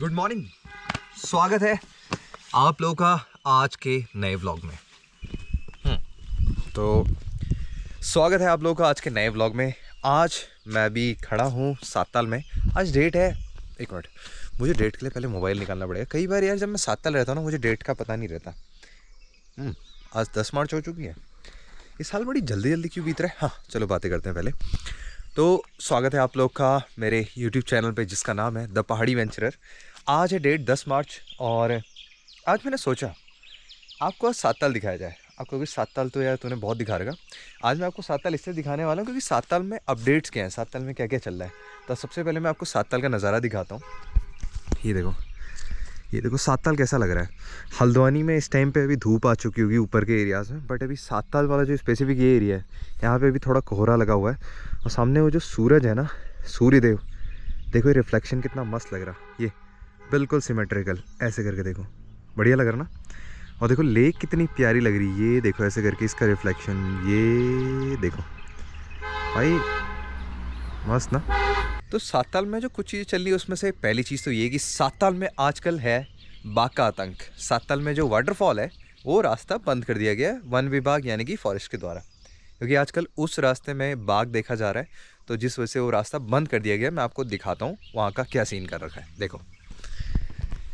Good morning, स्वागत है आप लोगों का आज के नए व्लॉग में। तो स्वागत है आप लोगों का आज के नए व्लॉग में। आज मैं भी खड़ा हूँ सातताल में। आज डेट है, एक मिनट, मुझे डेट के लिए पहले मोबाइल निकालना पड़ेगा। कई बार यार जब मैं सातताल रहता हूँ ना, मुझे डेट का पता नहीं रहता। आज 10 मार्च हो चुकी है। इस साल बड़ी जल्दी जल्दी क्यों बीत रहा है। हाँ चलो बातें करते हैं पहले। तो स्वागत है आप लोग का मेरे YouTube चैनल पे जिसका नाम है द पहाड़ी वेंचरर। आज है डेट 10 मार्च और आज मैंने सोचा आपको आज सातताल दिखाया जाए। आपको भी सातताल तो यार तूने बहुत दिखा रहेगा। आज मैं आपको सातताल इसलिए दिखाने वाला हूँ क्योंकि सातताल में अपडेट्स क्या हैं, सातताल में क्या क्या चल रहा है। तो सबसे पहले मैं आपको सातताल का नज़ारा दिखाता हूँ। ये देखो सातताल कैसा लग रहा है। हल्द्वानी में इस टाइम पे अभी धूप आ चुकी होगी ऊपर के एरियाज़ में, बट अभी सातताल वाला जो स्पेसिफिक ये एरिया है यहाँ पे अभी थोड़ा कोहरा लगा हुआ है। और सामने वो जो सूरज है ना, सूर्यदेव, देखो ये रिफ्लेक्शन कितना मस्त लग रहा है। ये बिल्कुल सिमेट्रिकल ऐसे करके देखो, बढ़िया लग रहा ना। और देखो लेक कितनी प्यारी लग रही है, ये देखो ऐसे करके इसका रिफ्लेक्शन, ये देखो भाई मस्त ना। तो सातताल में जो कुछ चीज़ें चल रही है उसमें से पहली चीज़ तो ये कि सातताल में आजकल है बाघ का आतंक। सातताल में जो वाटरफॉल है वो रास्ता बंद कर दिया गया है वन विभाग यानी कि फॉरेस्ट के द्वारा, क्योंकि आजकल उस रास्ते में बाघ देखा जा रहा है। तो जिस वजह से वो रास्ता बंद कर दिया गया। मैं आपको दिखाता हूँ वहाँ का क्या सीन कर रखा है, देखो।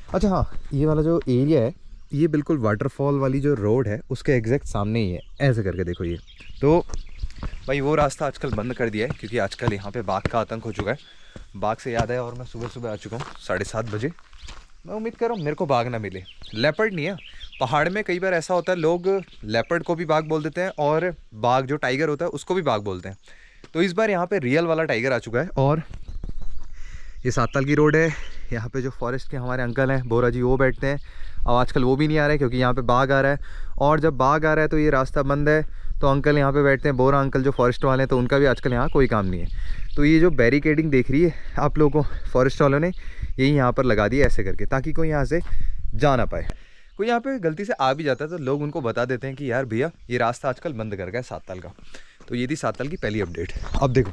अच्छा हाँ, ये वाला जो एरिया है ये बिल्कुल वाटरफॉल वाली जो रोड है उसके एग्जैक्ट सामने ही है, ऐसे करके देखो। ये तो भाई वो रास्ता आजकल बंद कर दिया है क्योंकि आजकल यहाँ पे बाघ का आतंक हो चुका है। बाघ से याद है, और मैं सुबह सुबह आ चुका हूँ 7:30 बजे। मैं उम्मीद कर रहा हूँ मेरे को बाघ ना मिले। लेपर्ड नहीं है, पहाड़ में कई बार ऐसा होता है लोग लेपर्ड को भी बाघ बोल देते हैं और बाघ जो टाइगर होता है उसको भी बाघ बोलते हैं। तो इस बार यहाँ पे रियल वाला टाइगर आ चुका है। और ये सातताल की रोड है। यहाँ पे जो फॉरेस्ट के हमारे अंकल हैं बोरा जी, वो बैठते हैं। और आजकल वो भी नहीं आ रहे क्योंकि यहाँ पे बाघ आ रहा है। और जब बाघ आ रहा है तो ये रास्ता बंद है, तो अंकल यहाँ पे बैठते हैं, बोरा अंकल जो फॉरेस्ट वाले हैं, तो उनका भी आजकल यहाँ कोई काम नहीं है। तो ये जो बैरिकेडिंग देख रही है आप लोगों को, फॉरेस्ट वालों ने यही यहाँ पर लगा दी है ऐसे करके, ताकि कोई यहाँ से जा ना पाए। कोई यहाँ पे गलती से आ भी जाता है तो लोग उनको बता देते हैं कि यार भैया ये रास्ता आजकल बंद कर गया है सातताल का। तो ये थी सातताल की पहली अपडेट। अब देखो,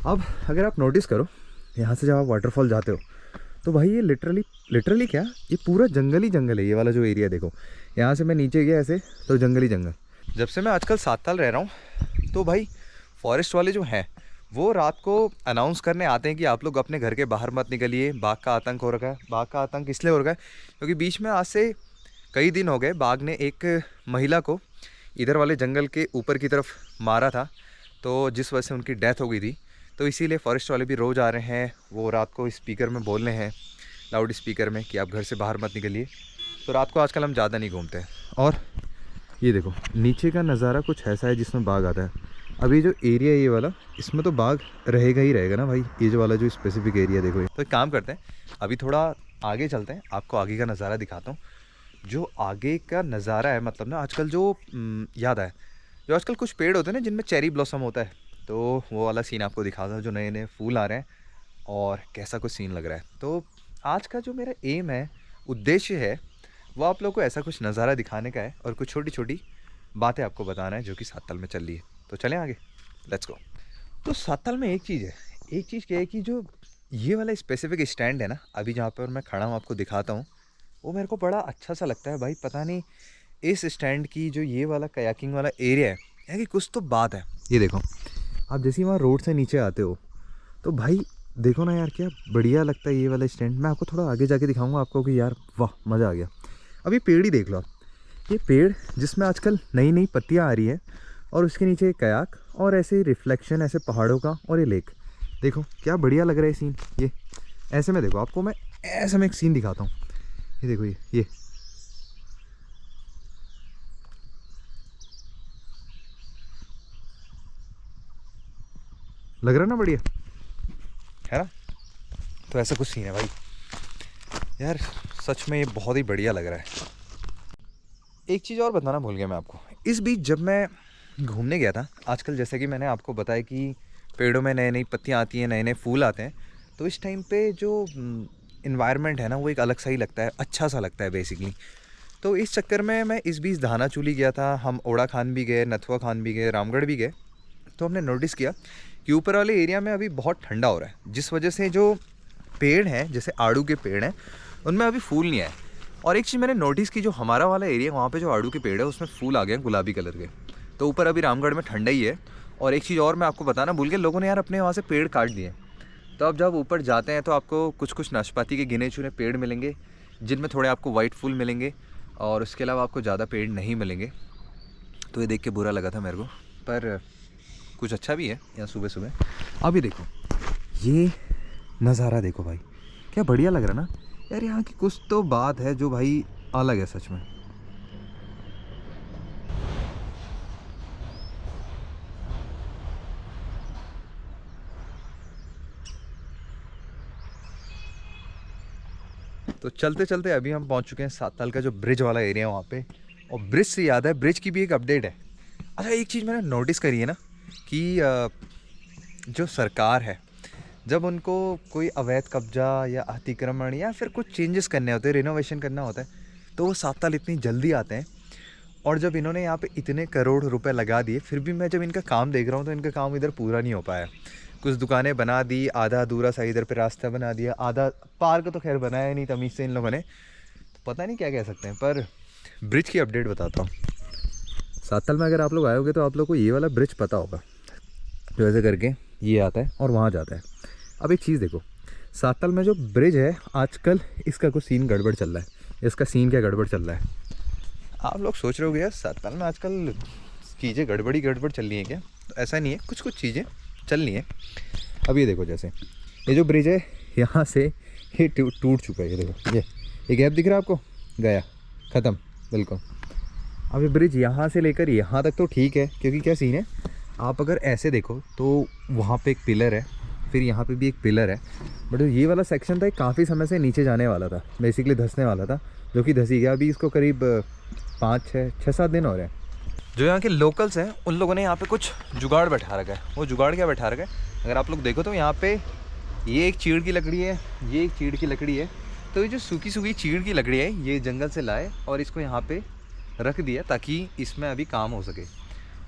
अब अगर आप नोटिस करो यहाँ से जब आप वाटरफॉल जाते हो तो भाई ये लिटरली क्या, ये पूरा जंगल ही जंगल है। ये वाला जो एरिया देखो, यहाँ से मैं नीचे गया ऐसे तो जंगल ही जंगल। जब से मैं आजकल सातताल रह रहा हूँ तो भाई फॉरेस्ट वाले जो हैं वो रात को अनाउंस करने आते हैं कि आप लोग अपने घर के बाहर मत निकलिए, बाघ का आतंक हो रखा है। बाघ का आतंक इसलिए हो रखा है क्योंकि बीच में आज से कई दिन हो गए बाघ ने एक महिला को इधर वाले जंगल के ऊपर की तरफ मारा था, तो जिस वजह से उनकी डेथ हो गई थी। तो इसीलिए फॉरेस्ट वाले भी रोज़ आ रहे हैं, वो रात को स्पीकर में बोल रहे हैं, लाउड स्पीकर में, कि आप घर से बाहर मत निकलिए। तो रात को आजकल हम ज़्यादा नहीं घूमते हैं। और ये देखो नीचे का नज़ारा कुछ ऐसा है जिसमें बाघ आता है। अभी जो एरिया है ये वाला, इसमें तो बाघ रहेगा ही रहेगा ना भाई। ये जो वाला जो स्पेसिफिक एरिया देखो, तो एक काम करते हैं अभी थोड़ा आगे चलते हैं, आपको आगे का नज़ारा दिखाता हूँ। जो आगे का नज़ारा है मतलब ना, आजकल जो याद आए, जो आजकल कुछ पेड़ होते हैं ना जिनमें चेरी ब्लॉसम होता है, तो वो वाला सीन आपको दिखाता हूँ, जो नए नए फूल आ रहे हैं और कैसा कुछ सीन लग रहा है। तो आज का जो मेरा एम है, उद्देश्य है, वो आप लोगों को ऐसा कुछ नज़ारा दिखाने का है और कुछ छोटी छोटी बातें आपको बताना है जो कि सातताल में चल रही है। तो चलें आगे, लेट्स गो। तो सातताल में एक चीज़ है, एक चीज़ क्या है कि जो ये वाला स्पेसिफिक स्टैंड है ना, अभी जहाँ पर मैं खड़ा हूँ आपको दिखाता हूँ, वो मेरे को बड़ा अच्छा सा लगता है भाई। पता नहीं इस स्टैंड की जो ये वाला कयाकिंग वाला एरिया है कि कुछ तो बात है। ये देखो, आप जैसे ही वहाँ रोड से नीचे आते हो तो भाई देखो ना यार, क्या बढ़िया लगता है ये वाला स्टैंड। मैं आपको थोड़ा आगे जाके दिखाऊंगा आपको कि यार वाह मज़ा आ गया। अब ये पेड़ ही देख लो आप, ये पेड़ जिसमें आजकल नई नई पत्तियाँ आ रही है, और उसके नीचे एक कयाक और ऐसे रिफ्लेक्शन ऐसे पहाड़ों का, और ये लेक देखो क्या बढ़िया लग रहा है सीन। ये ऐसे में देखो, आपको मैं ऐसे में एक सीन दिखाता हूँ। ये देखो, ये लग रहा है ना बढ़िया, है ना। तो ऐसा कुछ सीन है भाई यार, सच में ये बहुत ही बढ़िया लग रहा है। एक चीज़ और बताना भूल गया मैं आपको। इस बीच जब मैं घूमने गया था, आजकल जैसे कि मैंने आपको बताया कि पेड़ों में नई नई पत्तियाँ आती हैं, नए नए फूल आते हैं, तो इस टाइम पे जो इन्वायरमेंट है ना वो एक अलग सा ही लगता है, अच्छा सा लगता है बेसिकली। तो इस चक्कर में मैं इस बीच धानाचूली गया था, हम ओड़ा खान भी गए, नथुआ खान भी गए, रामगढ़ भी गए। तो हमने नोटिस किया कि ऊपर वाले एरिया में अभी बहुत ठंडा हो रहा है, जिस वजह से जो पेड़ हैं जैसे आड़ू के पेड़ हैं उनमें अभी फूल नहीं आए। और एक चीज़ मैंने नोटिस की, जो हमारा वाला एरिया वहाँ पे जो आड़ू के पेड़ है उसमें फूल आ गए हैं गुलाबी कलर के। तो ऊपर अभी रामगढ़ में ठंडा ही है। और एक चीज़ और मैं आपको बताना भूल गया, लोगों ने यार अपने वहाँ से पेड़ काट दिए। तो अब जब ऊपर जाते हैं तो आपको कुछ कुछ नाशपाती के गिने चुने पेड़ मिलेंगे जिनमें थोड़े आपको वाइट फूल मिलेंगे, और उसके अलावा आपको ज़्यादा पेड़ नहीं मिलेंगे। तो ये देख के बुरा लगा था मेरे को, पर कुछ अच्छा भी है यहाँ सुबह सुबह। अभी देखो ये नज़ारा देखो भाई, क्या बढ़िया लग रहा ना यार। यहाँ की कुछ तो बात है जो भाई अलग है सच में। तो चलते चलते अभी हम पहुँच चुके हैं साताल का जो ब्रिज वाला एरिया है वहाँ पे। और ब्रिज से याद है, ब्रिज की भी एक अपडेट है। अच्छा, एक चीज़ मैंने नोटिस करी है ना कि जो सरकार है, जब उनको कोई अवैध कब्जा या अतिक्रमण या फिर कुछ चेंजेस करने होते हैं, रिनोवेशन करना होता है, तो वो साताल इतनी जल्दी आते हैं। और जब इन्होंने यहाँ पे इतने करोड़ रुपए लगा दिए, फिर भी मैं जब इनका काम देख रहा हूँ तो इनका काम इधर पूरा नहीं हो पाया। कुछ दुकानें बना दी, आधा अधूरा सा इधर पे रास्ता बना दिया, आधा पार्क तो खैर बनाया नहीं तमीज़ से इन लोगों ने, तो पता नहीं क्या कह सकते हैं। पर ब्रिज की अपडेट बताता हूँ। साताल में अगर आप लोग आए होगे तो आप लोग को ये वाला ब्रिज पता होगा, जो ऐसे करके ये आता है और वहाँ जाता है। अब एक चीज़ देखो, साताल में जो ब्रिज है आजकल इसका कुछ सीन गड़बड़ चल रहा है। इसका सीन क्या गड़बड़ चल रहा है, आप लोग सोच रहे हो यार साताल में आजकल चीज़ें गड़बड़ चल रही हैं क्या? तो ऐसा नहीं है, कुछ कुछ चीज़ें चल रही हैं। अब ये देखो, जैसे ये जो ब्रिज है यहाँ से ये टूट चुका है। ये देखो, ये गैप दिख रहा है आपको, गया ख़त्म बिल्कुल। अब ये ब्रिज यहाँ से लेकर यहाँ तक तो ठीक है, क्योंकि क्या सीन है, आप अगर ऐसे देखो तो वहाँ पे एक पिलर है, फिर यहाँ पे भी एक पिलर है। बट ये वाला सेक्शन था काफ़ी समय से नीचे जाने वाला था, बेसिकली धंसने वाला था, जो कि धंस ही गया। अभी इसको करीब 5-6-7 दिन हो रहे हैं। जो यहाँ के लोकल्स हैं उन लोगों ने यहाँ पे कुछ जुगाड़ बैठा रखा है। वो जुगाड़ क्या बैठा रखा है, अगर आप लोग देखो तो यहाँ पे ये एक चीड़ की लकड़ी है, ये एक चीड़ की लकड़ी है। तो ये जो सूखी सूखी चीड़ की लकड़ी है ये जंगल से लाए और इसको यहाँ पे रख दिया ताकि इसमें अभी काम हो सके।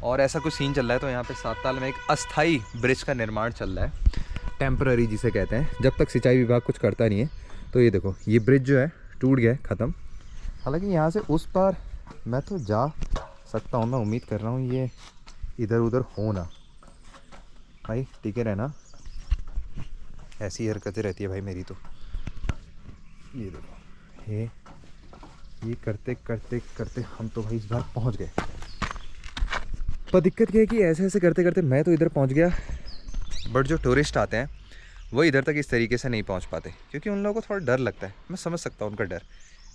और ऐसा कुछ सीन चल रहा है। तो यहाँ पे साताल में एक अस्थाई ब्रिज का निर्माण चल रहा है, टेम्पररी जिसे कहते हैं, जब तक सिंचाई विभाग कुछ करता नहीं है। तो ये देखो, ये ब्रिज जो है टूट गया है, ख़त्म। हालांकि यहाँ से उस पार मैं तो जा सकता हूँ, मैं उम्मीद कर रहा हूँ ये इधर उधर हो ना भाई, टिके रहना। ऐसी हरकतें रहती है भाई मेरी तो। ये देखो, ये करते करते करते हम तो भाई इस बार पहुँच गए। पर दिक्कत क्या है कि ऐसे ऐसे करते करते मैं तो इधर पहुँच गया, बट जो टूरिस्ट आते हैं वो इधर तक इस तरीके से नहीं पहुँच पाते, क्योंकि उन लोगों को थोड़ा डर लगता है। मैं समझ सकता हूँ उनका डर।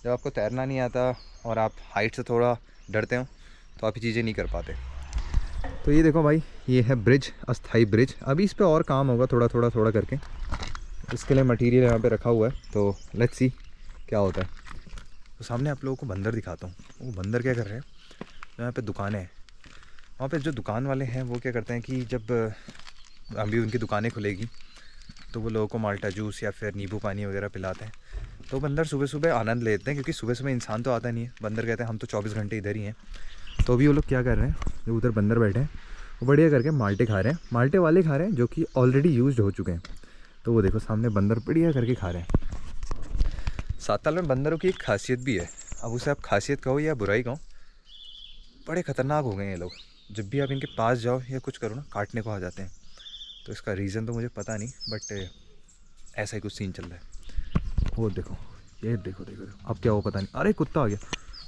जब आपको तैरना नहीं आता और आप हाइट से थोड़ा डरते हो तो आप ये चीज़ें नहीं कर पाते। तो ये देखो भाई, ये है ब्रिज, अस्थाई ब्रिज। अभी इस पे और काम होगा थोड़ा करके। इसके लिए मटेरियल यहाँ पे रखा हुआ है, तो लेट्स सी क्या होता है। तो सामने आप लोगों को बंदर दिखाता हूँ। वो बंदर क्या कर रहे हैं, यहाँ पे दुकानें हैं, वहाँ पे जो दुकान वाले हैं वो क्या करते हैं कि जब अभी उनकी दुकानें खुलेगी तो वो लोगों को माल्टा जूस या फिर नींबू पानी वगैरह पिलाते हैं। तो बंदर सुबह सुबह आनंद लेते हैं, क्योंकि सुबह सुबह इंसान तो आता नहीं है। बंदर कहते हैं हम तो 24 घंटे इधर ही हैं। तो अभी वो लोग क्या कर रहे हैं, जो उधर बंदर बैठे हैं वो बढ़िया करके माल्टे खा रहे हैं, माल्टे वाले खा रहे हैं जो कि ऑलरेडी यूज्ड हो चुके हैं। तो वो देखो सामने बंदर बढ़िया करके खा रहे हैं। साताल में बंदरों की एक खासियत भी है, अब उसे आप खासियत कहो या बुराई कहो, बड़े ख़तरनाक हो गए हैं ये लोग। जब भी आप इनके पास जाओ या कुछ करो ना, काटने को आ जाते हैं। तो इसका रीज़न तो मुझे पता नहीं, बट ऐसा ही कुछ सीन चल रहा है। वो देखो, ये देखो अब क्या हो पता नहीं। अरे कुत्ता आ गया।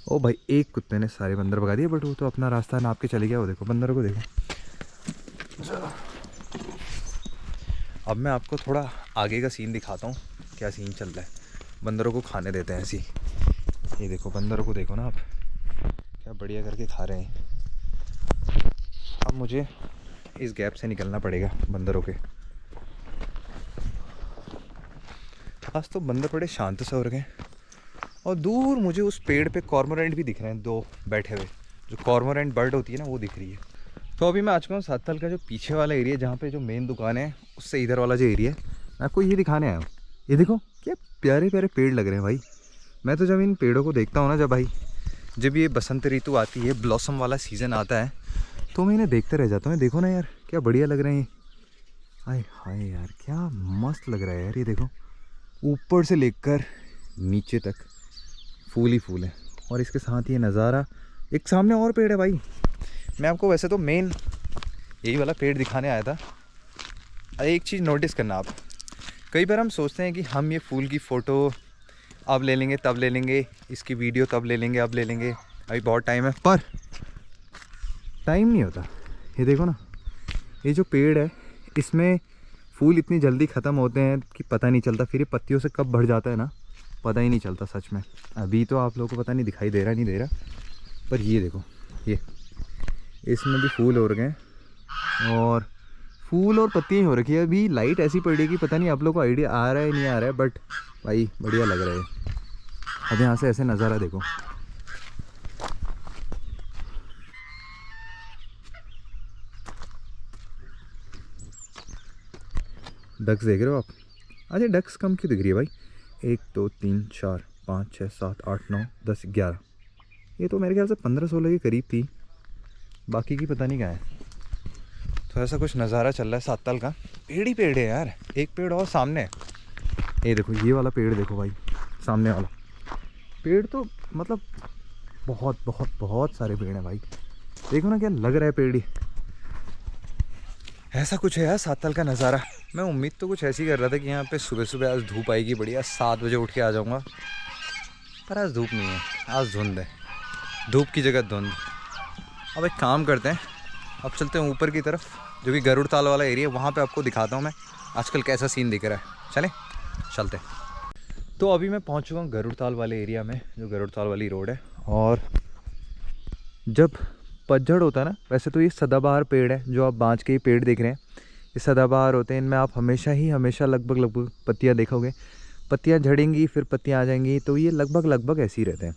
ओ भाई, एक कुत्ते ने सारे बंदर भगा दिए, बट वो तो अपना रास्ता नाप के चले गया। वो देखो बंदरों को देखो। अब मैं आपको थोड़ा आगे का सीन दिखाता हूँ, क्या सीन चल रहा है। बंदरों को खाने देते हैं ऐसी। ये देखो बंदरों को देखो ना आप, क्या बढ़िया करके खा रहे हैं। अब मुझे इस गैप से निकलना पड़ेगा बंदरों के। आज तो बंदर बड़े शांत से हो रखे हैं। और दूर मुझे उस पेड़ पे कॉर्मोरेंट भी दिख रहे हैं, 2 बैठे हुए। जो कॉर्मोरेंट बर्ड होती है ना, वो दिख रही है। तो अभी मैं आ चुका हूँ साताल का जो पीछे वाला एरिया, जहाँ पे जो मेन दुकान है उससे इधर वाला जो एरिया है, मैं आपको ये दिखाने आया हूँ। ये देखो क्या प्यारे प्यारे पेड़ लग रहे हैं भाई। मैं तो जब इन पेड़ों को देखता हूँ ना, जब ये बसंत ऋतु आती है, ब्लॉसम वाला सीज़न आता है, तो मैं इन्हें देखते रह जाता हूँ। देखो ना यार, क्या बढ़िया लग रहे हैं। हाय हाय यार, क्या मस्त लग रहा है यार। ये देखो ऊपर से लेकर नीचे तक फूल ही फूल है। और इसके साथ ये नज़ारा, एक सामने और पेड़ है भाई। मैं आपको वैसे तो मेन यही वाला पेड़ दिखाने आया था। एक चीज़ नोटिस करना आप, कई बार हम सोचते हैं कि हम ये फूल की फ़ोटो अब ले लेंगे तब ले लेंगे, इसकी वीडियो तब ले लेंगे अब ले लेंगे, अभी बहुत टाइम है, पर टाइम नहीं होता। ये देखो ना, ये जो पेड़ है इसमें फूल इतनी जल्दी ख़त्म होते हैं कि पता नहीं चलता, फिर ये पत्तियों से कब भर जाता है ना, पता ही नहीं चलता सच में। अभी तो आप लोगों को पता नहीं दिखाई दे रहा नहीं दे रहा, पर ये देखो, ये इसमें भी फूल हो रखे हैं और फूल और पत्तियाँ हो रखी है। अभी लाइट ऐसी पड़ रही है कि पता नहीं आप लोगों को आइडिया आ रहा है नहीं आ रहा है, बट भाई बढ़िया लग रहा है। अब यहाँ से ऐसे नज़ारा देखो, डक्स देख रहे हो आप? अरे डक्स कम क्यों दिख रही है भाई? 1 2 3 4 5 6 7 8 9 10 11, ये तो मेरे ख्याल से 15-16 के करीब थी, बाकी की पता नहीं कहाँ है। तो ऐसा कुछ नज़ारा चल रहा है सातताल का। पेड़ ही पेड़ है यार, एक पेड़ और सामने है। ये देखो, ये वाला पेड़ देखो भाई, सामने वाला पेड़ तो मतलब बहुत बहुत बहुत सारे पेड़ हैं भाई। देखो ना क्या लग रहा है पेड़ ही। ऐसा कुछ है यार सातताल का नज़ारा। मैं उम्मीद तो कुछ ऐसी कर रहा था कि यहाँ पे सुबह सुबह आज धूप आएगी बढ़िया, 7 बजे उठ के आ जाऊँगा, पर आज धूप नहीं है, आज धुंध है, धूप की जगह धुंध। अब एक काम करते हैं, अब चलते हैं ऊपर की तरफ, जो कि गरुड़ ताल वाला एरिया, वहाँ पे आपको दिखाता हूँ मैं आजकल कैसा सीन दिख रहा है। चलें चलते। तो अभी मैं पहुँच चुका हूँ गरुड़ ताल वाले एरिया में, जो गरुड़ ताल वाली रोड है। और जब पतझड़ होता है ना, वैसे तो ये सदाबहार पेड़ है, जो आप बाँझ के ही पेड़ देख रहे हैं, ये सदाबहार होते हैं। इनमें आप हमेशा लगभग पत्तियाँ देखोगे, पत्तियाँ झड़ेंगी फिर पत्तियाँ आ जाएंगी, तो ये लगभग ऐसे ही रहते हैं।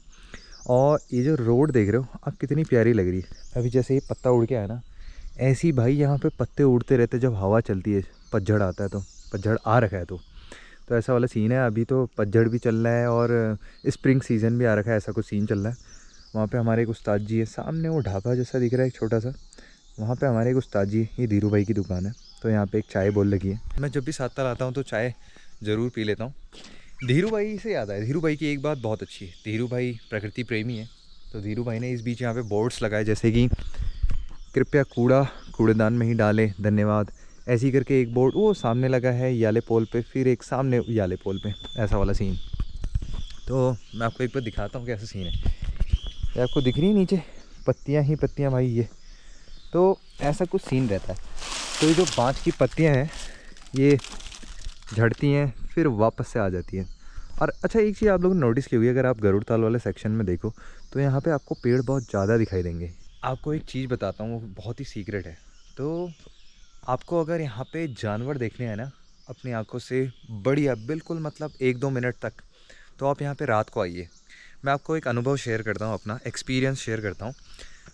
और ये जो रोड देख रहे हो आप, कितनी प्यारी लग रही है। अभी जैसे ये पत्ता उड़ के आया ना, ऐसे ही भाई यहाँ पे पत्ते उड़ते रहते जब हवा चलती है, पतझड़ आता है, तो पतझड़ आ रखा है तो ऐसा वाला सीन है। अभी तो पतझड़ भी चल रहा है और स्प्रिंग सीज़न भी आ रखा है, ऐसा कुछ सीन चल रहा है। वहाँ पे हमारे एक उस्ताद जी है, सामने वो ढाबा जैसा दिख रहा है एक छोटा सा, वहाँ पे हमारे एक उस्ताद जी है, ये धीरू भाई की दुकान है। तो यहाँ पे एक चाय बोल लगी है। मैं जब भी सातताल आता हूँ तो चाय ज़रूर पी लेता हूँ। धीरू भाई से याद आया, धीरू भाई की एक बात बहुत अच्छी है, धीरू भाई प्रकृति प्रेमी है। तो धीरू भाई ने इस बीच यहाँ पे बोर्ड्स लगाए, जैसे कि कृपया कूड़ेदान में ही डालें, धन्यवाद, ऐसी करके एक बोर्ड वो सामने लगा है याले पोल पे, फिर एक सामने याले पोल पे, ऐसा वाला सीन। तो मैं आपको एक बार दिखाता हूँ कैसा सीन है। ये आपको दिख रही है नीचे पत्तियाँ ही पत्तियाँ भाई, ये तो ऐसा कुछ सीन रहता है। तो ये जो बाँझ की पत्तियाँ हैं ये झड़ती हैं फिर वापस से आ जाती हैं। और अच्छा एक चीज़ आप लोगों ने नोटिस की होगी, अगर आप गरुड़ ताल वाले सेक्शन में देखो तो यहाँ पे आपको पेड़ बहुत ज़्यादा दिखाई देंगे। आपको एक चीज़ बताता हूँ, वो बहुत ही सीक्रेट है। तो आपको अगर यहाँ पे जानवर देखने हैं ना अपनी आंखों से बढ़िया, बिल्कुल मतलब 1-2 मिनट तक, तो आप यहाँ पे रात को आइए। मैं आपको एक अनुभव शेयर करता हूँ, अपना एक्सपीरियंस शेयर करता हूँ।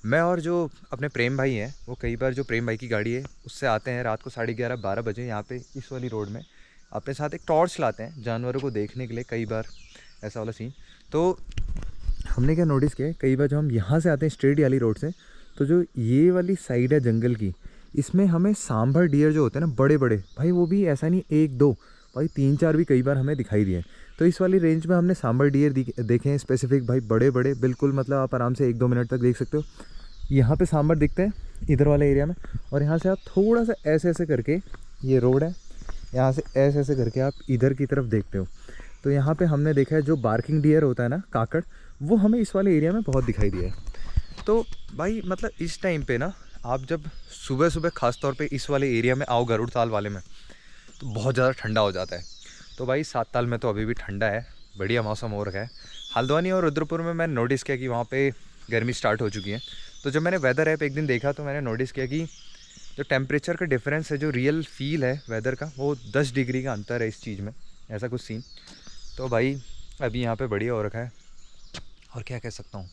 मैं और जो अपने प्रेम भाई हैं, वो कई बार जो प्रेम भाई की गाड़ी है उससे आते हैं रात को 11:30-12 बजे यहाँ पे इस वाली रोड में, अपने साथ एक टॉर्च लाते हैं जानवरों को देखने के लिए, कई बार ऐसा वाला सीन। तो हमने क्या नोटिस किया है, कई बार जब हम यहाँ से आते हैं स्ट्रेट वाली रोड से, तो जो ये वाली साइड है जंगल की, इसमें हमें सांभर डियर जो होते हैं ना बड़े बड़े भाई, वो भी ऐसा नहीं 1-2 भाई 3-4 भी कई बार हमें दिखाई दिए। तो इस वाली रेंज में हमने सांभर डियर देखे हैं स्पेसिफिक भाई, बड़े बड़े, बिल्कुल मतलब आप आराम से 1-2 मिनट तक देख सकते हो। यहाँ पे सांभर दिखते हैं इधर वाले एरिया में। और यहाँ से आप थोड़ा सा ऐसे ऐसे करके, ये रोड है, यहाँ से ऐसे ऐसे करके आप इधर की तरफ देखते हो, तो यहाँ पे हमने देखा है जो बार्किंग डियर होता है ना, काकड़, वो हमें इस वाले एरिया में बहुत दिखाई दिया है। तो भाई मतलब इस टाइम पे ना, आप जब सुबह सुबह ख़ास तौर पे इस वाले एरिया में आओ गरुड़ ताल वाले में, तो बहुत ज़्यादा ठंडा हो जाता है। तो भाई सातताल में तो अभी भी ठंडा है, बढ़िया मौसम हो रखा है। हल्द्वानी और रुद्रपुर में मैंने नोटिस किया कि वहाँ पे गर्मी स्टार्ट हो चुकी है। तो जब मैंने वेदर ऐप एक दिन देखा तो मैंने नोटिस किया कि जो टेम्परेचर का डिफरेंस है, जो रियल फील है वेदर का, वो 10 डिग्री का अंतर है इस चीज़ में, ऐसा कुछ सीन। तो भाई अभी यहाँ पे बढ़िया हो रखा है, और क्या कह सकता हूँ,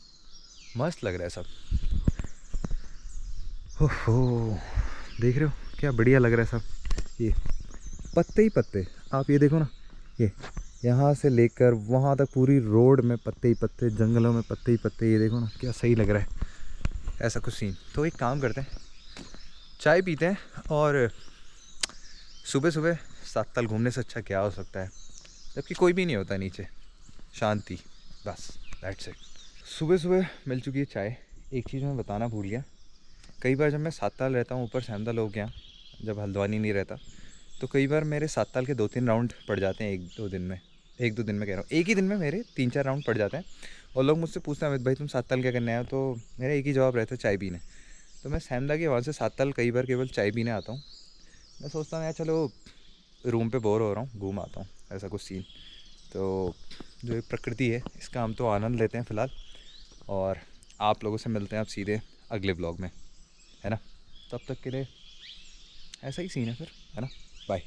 मस्त लग रहा है सब। ओहो, देख रहे हो क्या बढ़िया लग रहा है सब। ये पत्ते ही पत्ते, आप ये देखो ना, ये यहाँ से लेकर वहाँ तक पूरी रोड में पत्ते ही पत्ते, जंगलों में पत्ते ही पत्ते, ये देखो ना क्या सही लग रहा है, ऐसा कुछ सीन। तो एक काम करते हैं, चाय पीते हैं, और सुबह सुबह सातताल घूमने से अच्छा क्या हो सकता है। जबकि कोई भी नहीं होता नीचे, शांति, बस दैट्स इट। सुबह सुबह मिल चुकी है चाय। एक चीज़ मैं बताना भूल गया, कई बार जब मैं सातताल रहता हूँ ऊपर सैमदल हो गया, जब हल्द्वानी नहीं रहता, तो कई बार मेरे सातताल के 2-3 राउंड पड़ जाते हैं एक दो दिन में कह रहा हूँ, एक ही दिन में मेरे 3-4 राउंड पड़ जाते हैं। और लोग मुझसे पूछते हैं अमित भाई तुम सातताल क्या करने आए हो, तो मेरा एक ही जवाब रहता है, चाय पीने। तो मैं सैमदा के वहाँ से सातताल कई बार केवल चाय पीने आता हूँ। मैं सोचता हूँ यार चलो रूम पे बोर हो रहा हूँ, घूम आता हूँ, ऐसा कुछ सीन। तो जो ये प्रकृति है इसका हम तो आनंद लेते हैं फ़िलहाल, और आप लोगों से मिलते हैं अब सीधे अगले ब्लॉग में, है ना। तब तक के लिए ऐसा ही सीन है फिर, है ना। बाय।